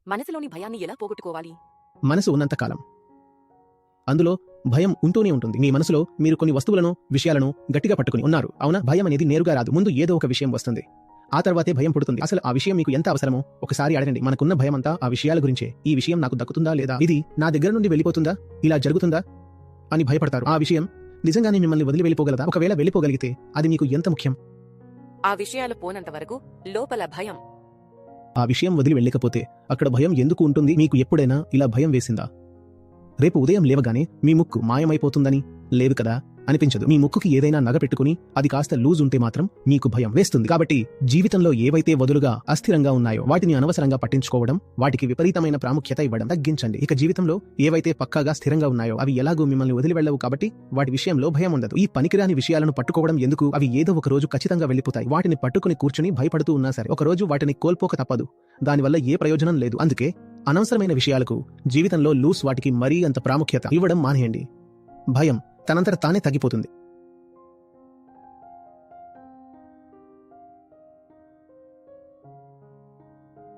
మనసులోని భయాన్ని ఎలా పోగొట్టుకోవాలి? మనసు ఉన్నంత కాలం అందులో భయం ఉంటూనే ఉంటుంది. మీ మనసులో మీరు కొన్ని వస్తువులను, విషయాలను గట్టిగా పట్టుకుని ఉన్నారు. అవునా? భయం అనేది నేరుగా రాదు. ముందు ఏదో ఒక విషయం వస్తుంది, ఆ తర్వాతే భయం పుడుతుంది. అసలు ఆ విషయం మీకు ఎంత అవసరమో ఒకసారి అడగండి. మనకున్న భయం అంతా ఆ విషయాల గురించే. ఈ విషయం నాకు దక్కుతుందా లేదా, ఇది నా దగ్గర నుండి వెళ్ళిపోతుందా, ఇలా జరుగుతుందా అని భయపడతారు. ఆ విషయం నిజంగానే మిమ్మల్ని వదిలి వెళ్ళిపోగలదా? ఒకవేళ వెళ్ళిపోగలిగితే అది మీకు ఎంత ముఖ్యం? ఆ విషయాలు పోనంత వరకు లోపల భయం. ఆ విషయం వదిలి వెళ్ళకపోతే అక్కడ భయం ఎందుకు ఉంటుంది? మీకు ఎప్పుడైనా ఇలా భయం వేసిందా? రేపు ఉదయం లేవగానే మీ ముక్కు మాయమైపోతుందని? లేదు కదా, అనిపించదు. మీ ముక్కుకి ఏదైనా నగ పెట్టుకుని అది కాస్త లూజ్ ఉంటే మాత్రం మీకు భయం వేస్తుంది. కాబట్టి జీవితంలో ఏవైతే వదులుగా అస్థిరంగా ఉన్నాయో వాటిని అనవసరంగా పట్టించుకోవడం, వాటికి విపరీతమైన ప్రాముఖ్యత ఇవ్వడం తగ్గించండి. ఇక జీవితంలో ఏవైతే పక్కాగా స్థిరంగా ఉన్నాయో అవి ఎలాగూ మిమ్మల్ని వదిలి వెళ్ళవు, కాబట్టి వాటి విషయంలో భయం ఉండదు. ఈ పనికిరాని విషయాలను పట్టుకోవడం ఎందుకు? అవి ఏదో ఒక రోజు ఖచ్చితంగా వెళ్ళిపోతాయి. వాటిని పట్టుకుని కూర్చుని భయపడుతూ ఉన్నా సరే ఒక రోజు వాటిని కోల్పోక తప్పదు. దానివల్ల ఏ ప్రయోజనం లేదు. అందుకే అనవసరమైన విషయాలకు జీవితంలో వాటికి మరీ అంత ప్రాముఖ్యత ఇవ్వడం మానేయండి. భయం తనంతట తానే తగ్గిపోతుంది.